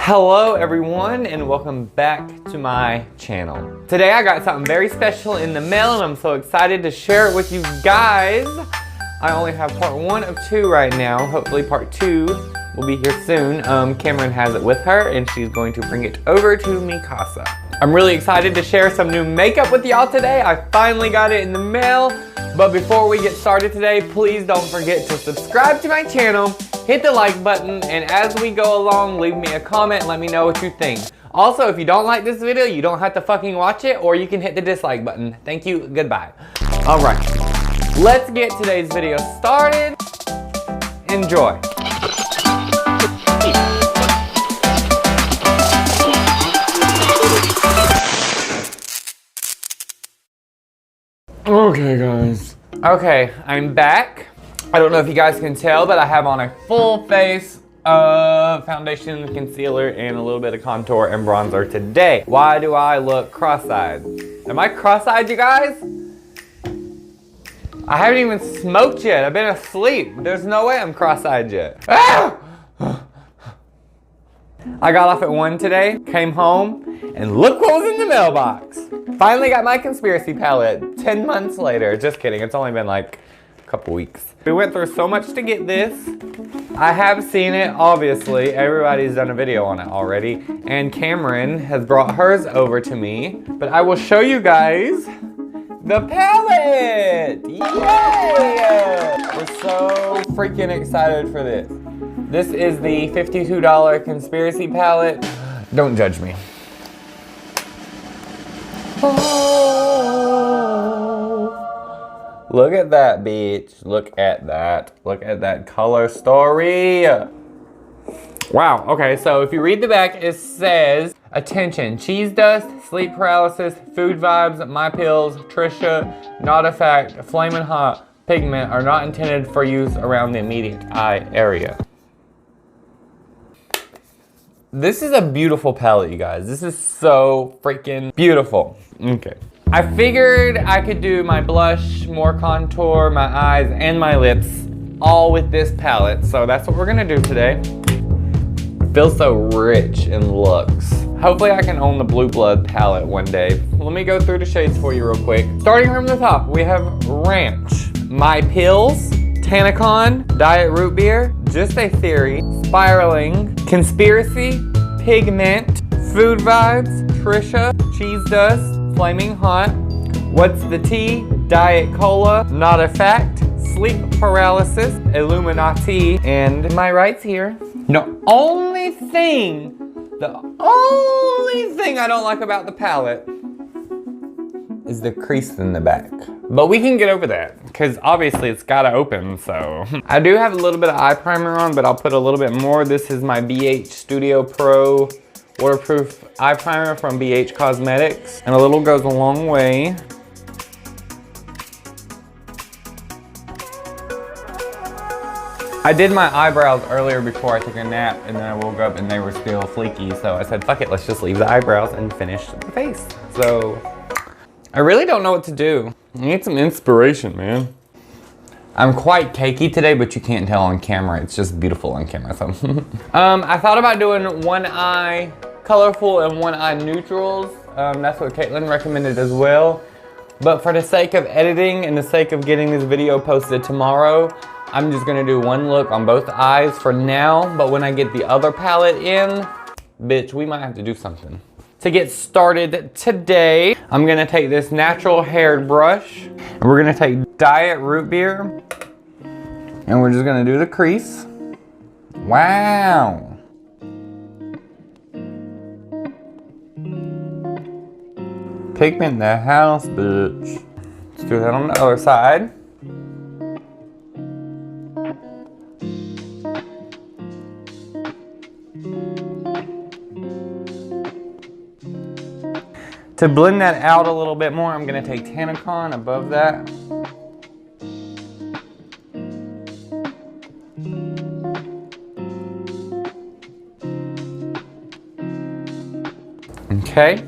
Hello everyone and welcome back to my channel. Today I got something very special in the mail and I'm so excited to share it with you guys. I only have part 1 of 2 right now. Hopefully part 2 will be here soon. Cameron has it with her and she's going to bring it over to mi casa. I'm really excited to share some new makeup with y'all today. I finally got it in the mail. But before we get started today, please don't forget to subscribe to my channel, hit the like button, and as we go along, leave me a comment and let me know what you think. Also, if you don't like this video, you don't have to fucking watch it, or you can hit the dislike button. Thank you, goodbye. All right, let's get today's video started. Enjoy. Okay guys. Okay, I'm back. I don't know if you guys can tell, but I have on a full face of foundation, concealer, and a little bit of contour and bronzer today. Why do I look cross-eyed? Am I cross-eyed, you guys? I haven't even smoked yet. I've been asleep. There's no way I'm cross-eyed yet. Ah! I got off at 1 today, came home, and look what was in the mailbox. Finally got my conspiracy palette 10 months later. Just kidding, it's only been like a couple weeks. We went through so much to get this. I have seen it, obviously. Everybody's done a video on it already. And Cameron has brought hers over to me. But I will show you guys the palette! Yay! We're so freaking excited for this. This is the $52 conspiracy palette. Don't judge me. Oh, look at that, bitch. Look at that. Look at that color story. Wow, okay, so if you read the back, it says, attention, cheese dust, sleep paralysis, food vibes, my pills, Trisha, not a fact, flamin' hot, pigment are not intended for use around the immediate eye area. This is a beautiful palette, you guys. This is so freaking beautiful. Okay. I figured I could do my blush, more contour, my eyes, and my lips all with this palette. So that's what we're gonna do today. It feels so rich in looks. Hopefully I can own the Blue Blood palette one day. Let me go through the shades for you real quick. Starting from the top, we have Ranch, My Pills, Tanacon, Diet Root Beer, Just a Theory, Spiraling, Conspiracy, Pigment, Food Vibes, Trisha, Cheese Dust, Flaming Hot, What's the Tea, Diet Cola, Not a Fact, Sleep Paralysis, Illuminati, and my rights here. The only thing I don't like about the palette is the crease in the back. But we can get over that, because obviously it's gotta open, so. I do have a little bit of eye primer on, but I'll put a little bit more. This is my BH Studio Pro waterproof eye primer from BH Cosmetics, and a little goes a long way. I did my eyebrows earlier before I took a nap, and then I woke up and they were still fleeky, so I said, fuck it, let's just leave the eyebrows and finish the face. So, I really don't know what to do. I need some inspiration, man. I'm quite cakey today, but you can't tell on camera. It's just beautiful on camera, so. I thought about doing one eye colorful and one eye neutrals. That's what Caitlin recommended as well. But for the sake of editing and the sake of getting this video posted tomorrow, I'm just gonna do one look on both eyes for now. But when I get the other palette in, bitch, we might have to do something. To get started today, I'm gonna take this natural haired brush and we're gonna take Diet Root Beer and we're just gonna do the crease. Wow. Pigment the house, bitch. Let's do that on the other side. To blend that out a little bit more, I'm gonna take Tanacon above that. Okay.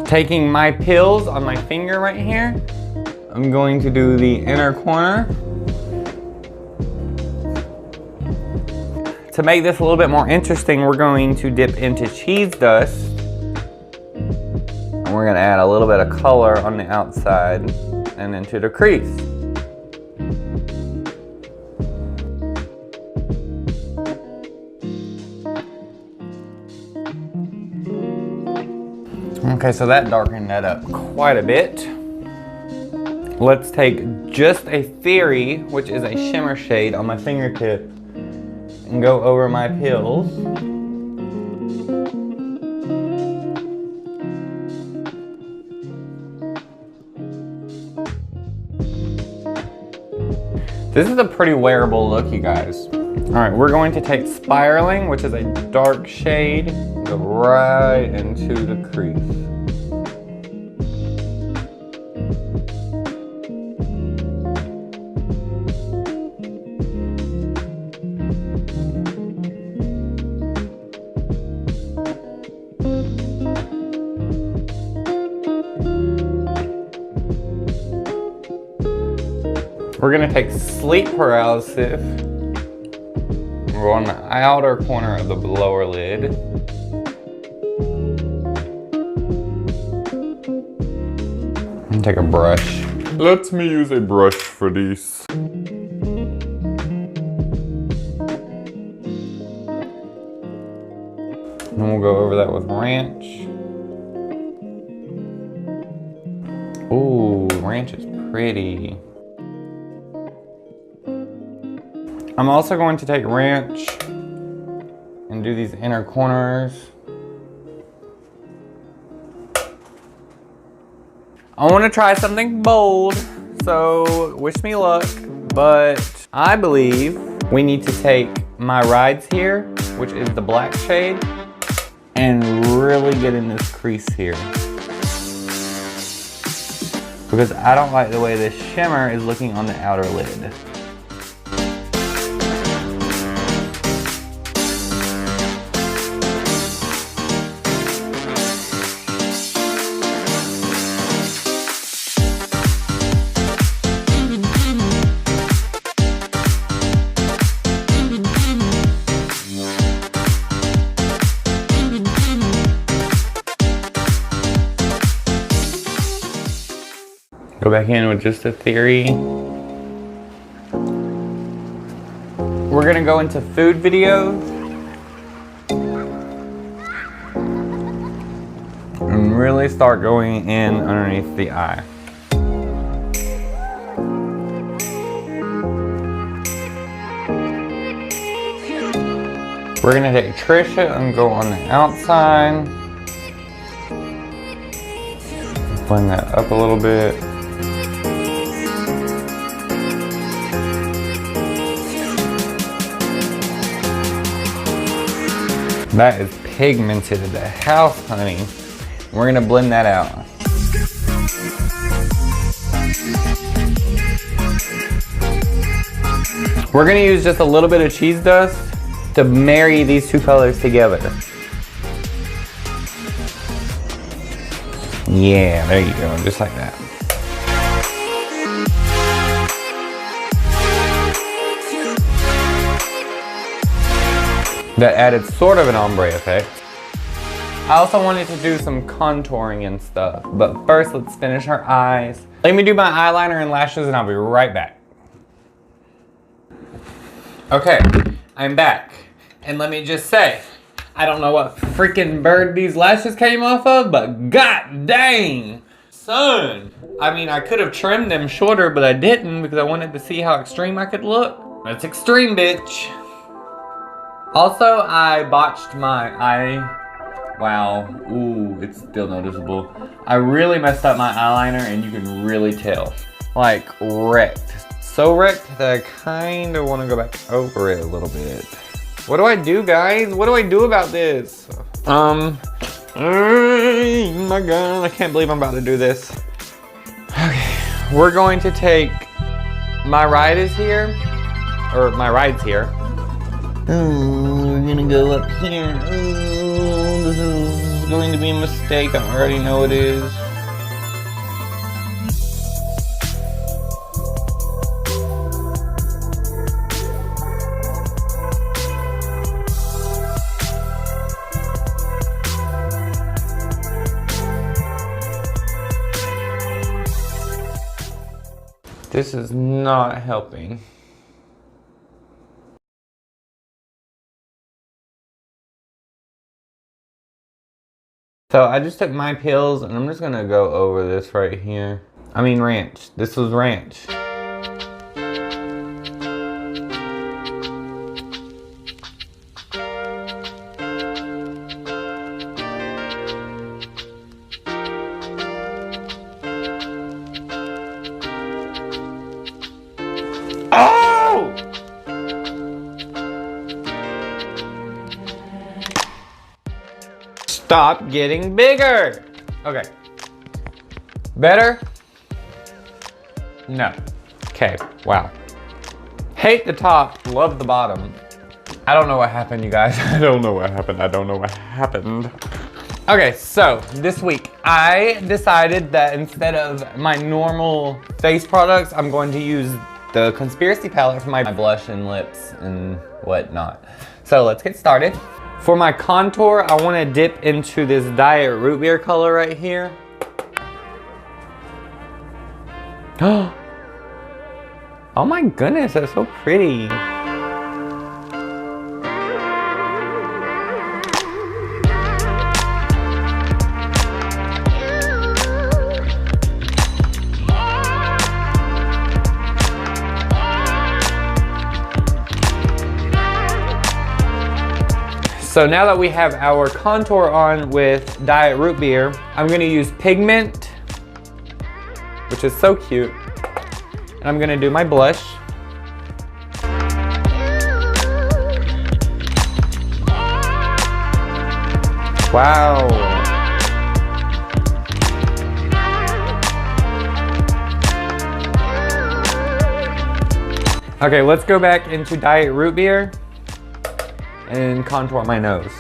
Taking My Pills on my finger right here, I'm going to do the inner corner. To make this a little bit more interesting, we're going to dip into cheese dust. And we're gonna add a little bit of color on the outside and into the crease. Okay, so that darkened that up quite a bit. Let's take just a Theory, which is a shimmer shade, on my fingertip and go over my pills. This is a pretty wearable look, you guys. All right, we're going to take Spiraling, which is a dark shade, go right into the crease. We're gonna take Sleep Paralysis. We're on the outer corner of the lower lid. And take a brush. Let me use a brush for this. And we'll go over that with ranch. Ooh, ranch is pretty. I'm also going to take ranch and do these inner corners. I want to try something bold, so wish me luck, but I believe we need to take my Rides here, which is the black shade, and really get in this crease here. Because I don't like the way this shimmer is looking on the outer lid. Go back in with just a Theory. We're gonna go into food videos and really start going in underneath the eye. We're gonna take Trisha and go on the outside. Blend that up a little bit. That is pigmented at the house, honey. We're gonna blend that out. We're gonna use just a little bit of cheese dust to marry these two colors together. Yeah, there you go, just like that. That added sort of an ombre effect. I also wanted to do some contouring and stuff, but first let's finish our eyes. Let me do my eyeliner and lashes and I'll be right back. Okay, I'm back. And let me just say, I don't know what freaking bird these lashes came off of, but god dang, son. I mean, I could have trimmed them shorter, but I didn't because I wanted to see how extreme I could look. That's extreme, bitch. Also, I botched my eye. Wow, ooh, it's still noticeable. I really messed up my eyeliner and you can really tell. Like, wrecked. So wrecked that I kind of want to go back over it a little bit. What do I do, guys? What do I do about this? Oh my god, I can't believe I'm about to do this. Okay, we're going to take my ride is here, or my ride's here. Oh, we're gonna go up here. Oh, this is going to be a mistake. I already know it is. This is not helping. So I just took my pills and I'm just gonna go over this right here. I mean ranch. This was ranch. Oh! Stop getting bigger. Okay. Better? No. Okay, wow. Hate the top, love the bottom. I don't know what happened, you guys. I don't know what happened. I don't know what happened. Okay, so this week I decided that instead of my normal face products, I'm going to use the Conspiracy palette for my blush and lips and whatnot. So let's get started. For my contour, I want to dip into this Diet Root Beer color right here. Oh my goodness, that's so pretty. So now that we have our contour on with Diet Root Beer, I'm gonna use Pigment, which is so cute. And I'm gonna do my blush. Wow. Okay, let's go back into Diet Root Beer and contour my nose.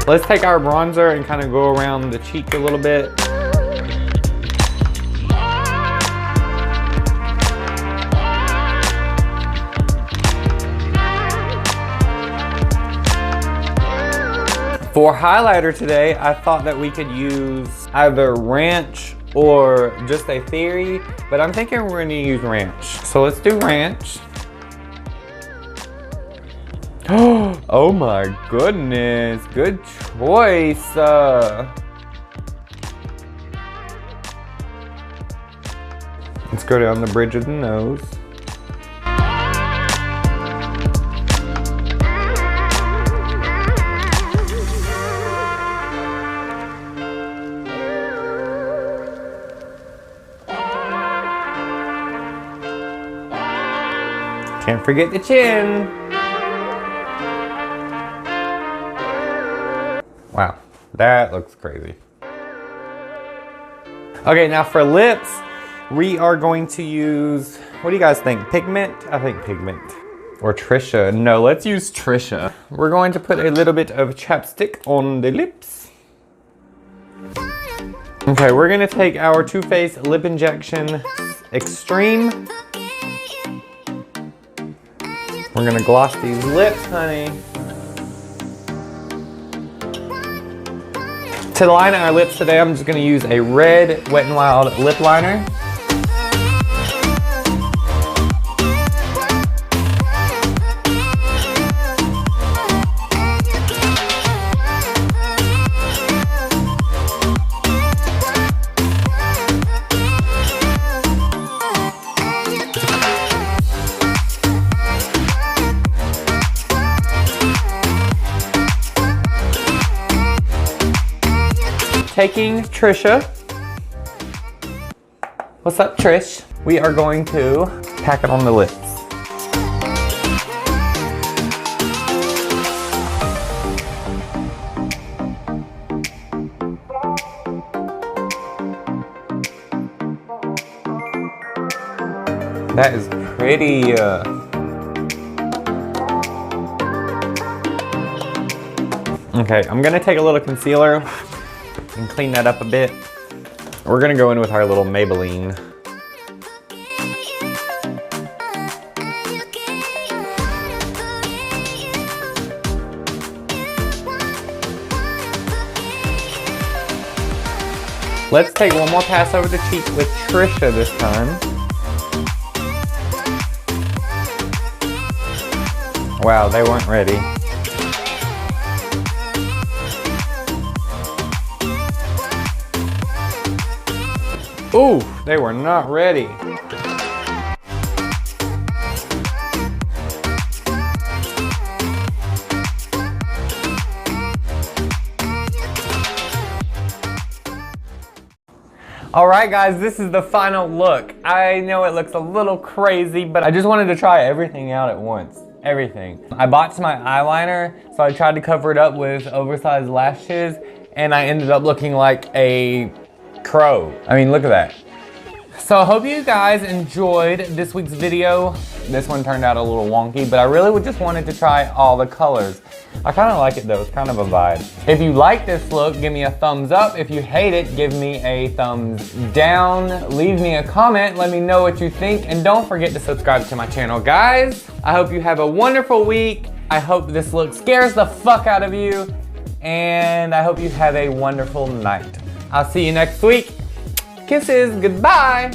Let's take our bronzer and kind of go around the cheek a little bit. For highlighter today, I thought that we could use either ranch or just a fairy, but I'm thinking we're gonna use ranch. So let's do ranch. Oh my goodness, good choice. Let's go down the bridge of the nose. Can't forget the chin. Wow, that looks crazy. Okay, now for lips, we are going to use, what do you guys think? Pigment? I think Pigment. Or Trisha. No, let's use Trisha. We're going to put a little bit of chapstick on the lips. Okay, we're gonna take our Too Faced Lip Injection Extreme. We're gonna gloss these lips, honey. To line our lips today, I'm just gonna use a red Wet n Wild lip liner. Taking Trisha. What's up, Trish? We are going to pack it on the lips. That is pretty. Okay, I'm gonna take a little concealer and clean that up a bit. We're gonna go in with our little Maybelline. Let's take one more pass over the cheek with Trisha this time. Wow, they weren't ready. Ooh, they were not ready. Alright guys, this is the final look. I know it looks a little crazy, but I just wanted to try everything out at once. Everything. I botched my eyeliner, so I tried to cover it up with oversized lashes, and I ended up looking like a crow. I mean, look at that. So I hope you guys enjoyed this week's video. This one turned out a little wonky, but I really just wanted to try all the colors. I kind of like it though, it's kind of a vibe. If you like this look, give me a thumbs up. If you hate it, give me a thumbs down. Leave me a comment, let me know what you think, and don't forget to subscribe to my channel, guys. I hope you have a wonderful week. I hope this look scares the fuck out of you, and I hope you have a wonderful night. I'll see you next week. Kisses, goodbye.